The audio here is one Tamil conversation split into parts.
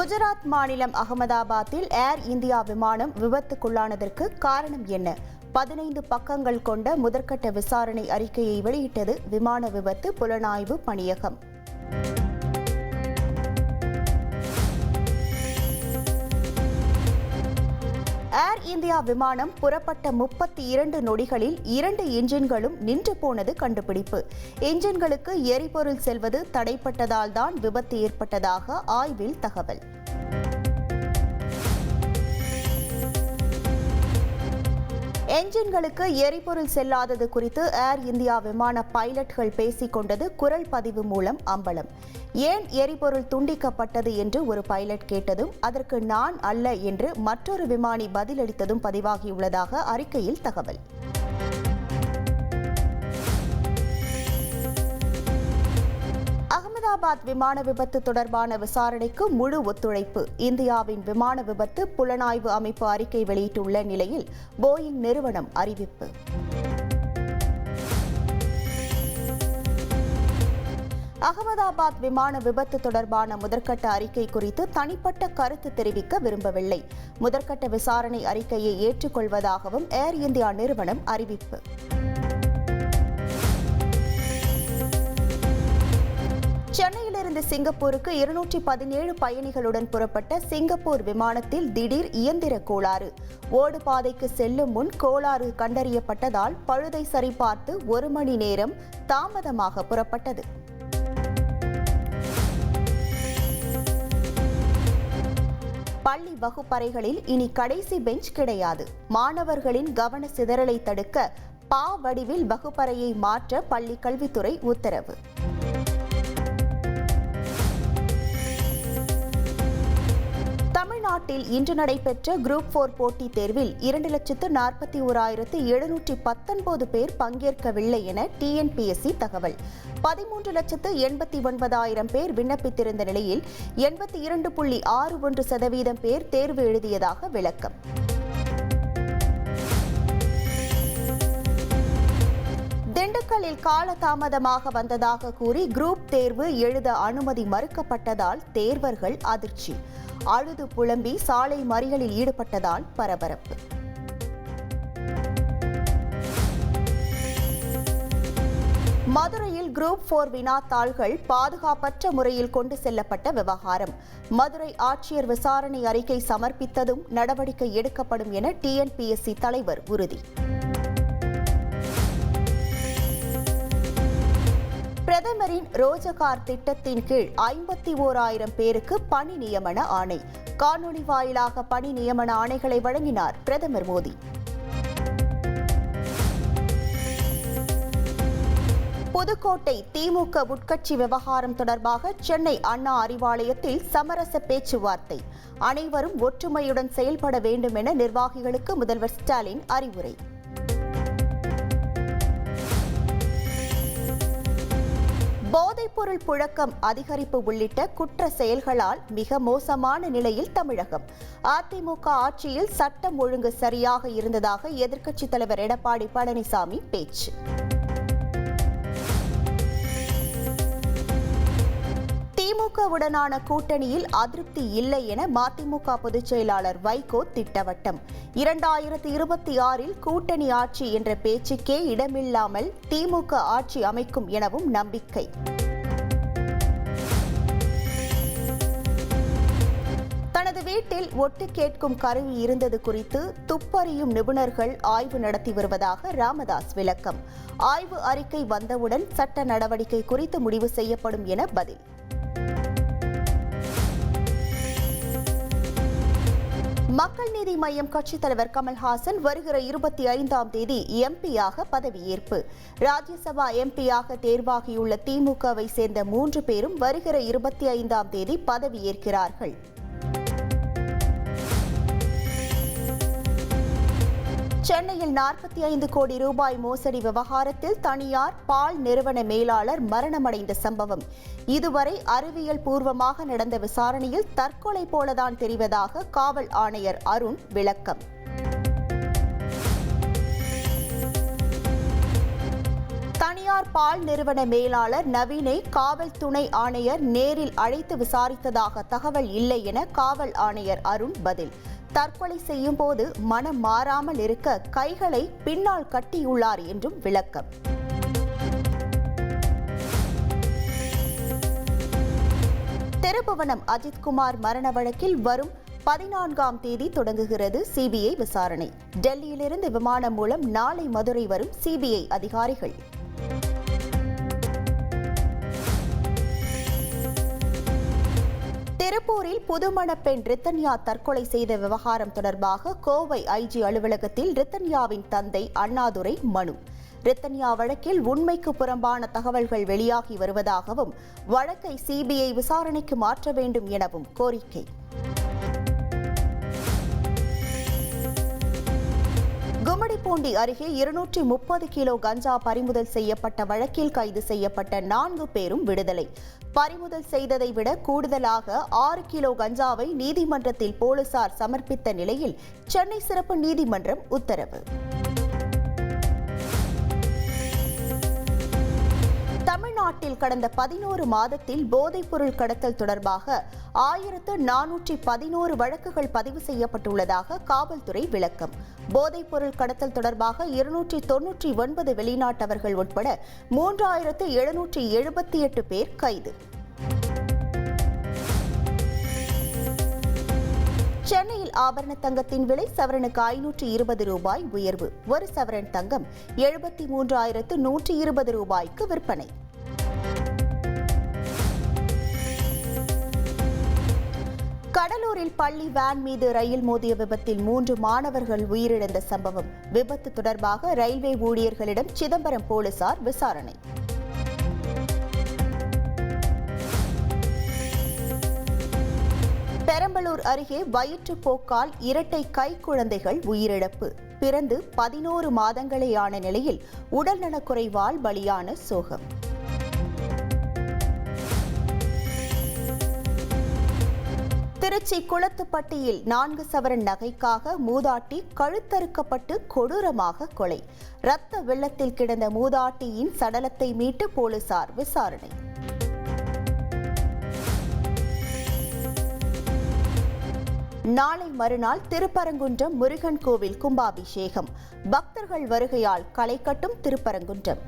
குஜராத் மாநிலம் அகமதாபாத்தில் ஏர் இந்தியா விமானம் விபத்துக்குள்ளானதற்கு காரணம் என்ன? 15 பக்கங்கள் கொண்ட முதற்கட்ட விசாரணை அறிக்கையை வெளியிட்டது விமான விபத்து புலனாய்வு பணியகம். ஏர் இந்தியா விமானம் புறப்பட்ட 32 நொடிகளில் 2 என்ஜின்களும் நின்று போனது கண்டுபிடிப்பு. என்ஜின்களுக்கு எரிபொருள் செல்வது தடைப்பட்டதால் தான் விபத்து ஏற்பட்டதாக ஆய்வில் தகவல். என்ஜின்களுக்கு எரிபொருள் செல்லாதது குறித்து ஏர் இந்தியா விமான பைலட்கள் பேசிக் கொண்டது குரல் பதிவு மூலம் அம்பலம். ஏன் எரிபொருள் துண்டிக்கப்பட்டது என்று ஒரு பைலட் கேட்டதும் அதற்கு நான் அல்ல என்று மற்றொரு விமானி பதிலளித்ததும் பதிவாகியுள்ளதாக அறிக்கையில் தகவல். அகமதாபாத் விமான விபத்து தொடர்பான விசாரணைக்கு முழு ஒத்துழைப்பு. இந்தியாவின் விமான விபத்து புலனாய்வு அமைப்பு அறிக்கை வெளியிட்டுள்ள நிலையில் போயிங் நிறுவனம் அறிவிப்பு. அகமதாபாத் விமான விபத்து தொடர்பான முதற்கட்ட அறிக்கை குறித்து தனிப்பட்ட கருத்து தெரிவிக்க விரும்பவில்லை. முதற்கட்ட விசாரணை அறிக்கையை ஏற்றுக்கொள்வதாகவும் ஏர் இந்தியா நிறுவனம் அறிவிப்பு. சென்னையிலிருந்து சிங்கப்பூருக்கு 217 பயணிகளுடன் புறப்பட்ட சிங்கப்பூர் விமானத்தில் திடீர் இயந்திர கோளாறு. ஓடு பாதைக்கு செல்லும் முன் கோளாறு கண்டறியப்பட்டதால் பழுதை சரிபார்த்து 1 மணி நேரம் தாமதமாக புறப்பட்டது. பள்ளி வகுப்பறைகளில் இனி கடைசி பெஞ்ச் கிடையாது. மாணவர்களின் கவன சிதறலை தடுக்க பா வடிவில் வகுப்பறையை மாற்ற பள்ளி கல்வித்துறை உத்தரவு. தமிழ்நாட்டில் இன்று நடைபெற்ற குரூப் 4 போட்டித் தேர்வில் 2,41,719 பேர் பங்கேற்கவில்லை என டிஎன்பிஎஸ்சி தகவல். 13,89,000 பேர் விண்ணப்பித்திருந்த நிலையில் 82.61% பேர் தேர்வு எழுதியதாக விளக்கம். திண்டுக்கல்லில் காலதாமதமாக வந்ததாக கூறி குரூப் தேர்வு எழுத அனுமதி மறுக்கப்பட்டதால் தேர்வர்கள் அதிர்ச்சி. அழுது புலம்பி சாலை மறியலில் ஈடுபட்டதால் பரபரப்பு. மதுரையில் குரூப் 4 வினாத்தாள்கள் பாதுகாப்பற்ற முறையில் கொண்டு செல்லப்பட்ட விவகாரம். மதுரை ஆட்சியர் விசாரணை அறிக்கை சமர்ப்பித்ததும் நடவடிக்கை எடுக்கப்படும் என டிஎன்பிஎஸ்சி தலைவர் உறுதி. பிரதமரின் ரோஜகார் திட்டத்தின் கீழ் 51,000 பேருக்கு பணி நியமன ஆணை. காணொலி வாயிலாக பணி நியமன ஆணைகளை வழங்கினார் பிரதமர் மோடி. புதுக்கோட்டை திமுக உட்கட்சி விவகாரம் தொடர்பாக சென்னை அண்ணா அறிவாலயத்தில் சமரச பேச்சுவார்த்தை. அனைவரும் ஒற்றுமையுடன் செயல்பட வேண்டும் என நிர்வாகிகளுக்கு முதல்வர் ஸ்டாலின் அறிவுரை. போதைப்பொருள் புழக்கம் அதிகரிப்பு உள்ளிட்ட குற்ற செயல்களால் மிக மோசமான நிலையில் தமிழகம். அதிமுக ஆட்சியில் சட்டம் ஒழுங்கு சரியாக இருந்ததாக எதிர்க்கட்சித் தலைவர் எடப்பாடி பழனிசாமி பேச்சு. திமுகவுடனான கூட்டணியில் அதிருப்தி இல்லை என மதிமுக பொதுச் செயலாளர் வைகோ திட்டவட்டம். 2026இல் கூட்டணி ஆட்சி என்ற பேச்சுக்கே இடமில்லாமல் திமுக ஆட்சி அமைக்கும் எனவும் நம்பிக்கை. தனது வீட்டில் ஒட்டு கேட்கும் கருவி இருந்தது குறித்து துப்பறியும் நிபுணர்கள் ஆய்வு நடத்தி வருவதாக ராமதாஸ் விளக்கம். ஆய்வு அறிக்கை வந்தவுடன் சட்ட நடவடிக்கை குறித்து முடிவு செய்யப்படும் என பதில். மக்கள் நீதி மய்யம் கட்சித் தலைவர் கமல்ஹாசன் வருகிற 25ஆம் தேதி எம்பியாக பதவியேற்பு. ராஜ்யசபா எம்பியாக தேர்வாகியுள்ள திமுகவை சேர்ந்த 3 பேரும் வருகிற 25ஆம் தேதி பதவியேற்கிறார்கள். சென்னையில் 45 கோடி ரூபாய் மோசடி விவகாரத்தில் தனியார் பால் நிறுவன மேலாளர் மரணமடைந்த சம்பவம். இதுவரை அறிவியல் பூர்வமாக நடந்த விசாரணையில் தற்கொலை போலதான் தெரிவதாக காவல் ஆணையர் அருண் விளக்கம். தனியார் பால் நிறுவன மேலாளர் நவீனை காவல் துணை ஆணையர் நேரில் அழைத்து விசாரித்ததாக தகவல் இல்லை என காவல் ஆணையர் அருண் பதில். தற்கொலை செய்யும் போது மனம் மாறாமல் இருக்க கைகளை பின்னால் கட்டியுள்ளார் என்றும் விளக்கம். திருப்புவனம் அஜித்குமார் மரண வழக்கில் வரும் 14ஆம் தேதி தொடங்குகிறது சிபிஐ விசாரணை. டெல்லியிலிருந்து விமானம் மூலம் நாளை மதுரை வரும் சிபிஐ அதிகாரிகள். திருப்பூரில் புதுமண பெண் ரித்தன்யா தற்கொலை செய்த விவகாரம் தொடர்பாக கோவை ஐஜி அலுவலகத்தில் ரித்தன்யாவின் தந்தை அண்ணாதுரை மனு. ரித்தன்யா வழக்கில் உண்மைக்கு புறம்பான தகவல்கள் வெளியாகி வருவதாகவும் வழக்கை சிபிஐ விசாரணைக்கு மாற்ற வேண்டும் எனவும் கோரிக்கை. கும்மிடிப்பூண்டி அருகே 230 கிலோ கஞ்சா பறிமுதல் செய்யப்பட்ட வழக்கில் கைது செய்யப்பட்ட 4 பேரும் விடுதலை. பறிமுதல் செய்ததை விட கூடுதலாக 6 கிலோ கஞ்சாவை நீதிமன்றத்தில் போலீசார் சமர்ப்பித்த நிலையில் சென்னை சிறப்பு நீதிமன்றம் உத்தரவு. தமிழ்நாட்டில் கடந்த 11 மாதத்தில் போதைப்பொருள் கடத்தல் தொடர்பாக 1411 வழக்குகள் பதிவு செய்யப்பட்டுள்ளதாக காவல்துறை விளக்கம். போதைப்பொருள் கடத்தல் தொடர்பாக 299 வெளிநாட்டவர்கள் உட்பட 3778 பேர் கைது. சென்னையில் ஆபரண தங்கத்தின் விலை சவரனுக்கு 520 ரூபாய் உயர்வு. ஒரு சவரன் தங்கம் 73,120 ரூபாய்க்கு விற்பனை. கடலூரில் பள்ளி வேன் மீது ரயில் மோதிய விபத்தில் 3 மாணவர்கள் உயிரிழந்த சம்பவம். விபத்து தொடர்பாக ரயில்வே ஊழியர்களிடம் சிதம்பரம் போலீசார் விசாரணை. பெரம்பலூர் அருகே வயிற்றுப்போக்கால் இரட்டை கைக்குழந்தைகள் உயிரிழப்பு. பிறந்து 11 மாதங்களே ஆன நிலையில் உடல்நலக்குறைவால் பலியான சோகம். திருச்சி குளத்துப்பட்டியில் 4 சவரன் நகைக்காக மூதாட்டி கழுத்தறுக்கப்பட்டு கொடூரமாக கொலை. இரத்த வெள்ளத்தில் கிடந்த மூதாட்டியின் சடலத்தை மீட்டு போலீசார் விசாரணை. நாளை மறுநாள் திருப்பரங்குன்றம் முருகன் கோவில் கும்பாபிஷேகம். பக்தர்கள் வருகையால் களை கட்டும் திருப்பரங்குன்றம்.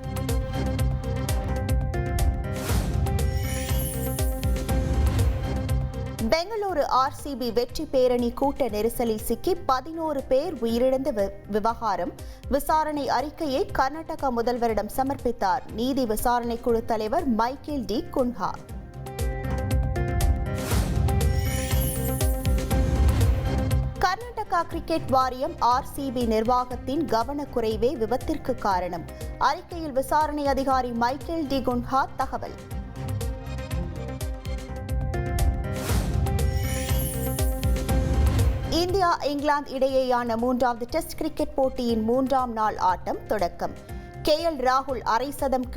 பெங்களூரு RCB வெற்றி பேரணி கூட்ட நெரிசலில் சிக்கி 11 பேர் உயிரிழந்த விவகாரம் விசாரணை அறிக்கையை கர்நாடக முதல்வரிடம் சமர்ப்பித்தார் நீதி விசாரணை குழு தலைவர் மைக்கேல் டி குன்ஹா. கர்நாடகா கிரிக்கெட் வாரியம் RCB நிர்வாகத்தின் கவனக்குறைவே விபத்திற்கு காரணம். அறிக்கையில் விசாரணை அதிகாரி மைக்கேல் டி குன்ஹா தகவல். இந்தியா இங்கிலாந்து இடையேயான 3வது டெஸ்ட் கிரிக்கெட் போட்டியின் 3ஆம் நாள் ஆட்டம் தொடக்கம். KL ராகுல் அரை சதம்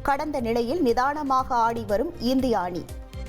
கடந்த நிலையில் நிதானமாக ஆடி வரும் இந்திய அணி.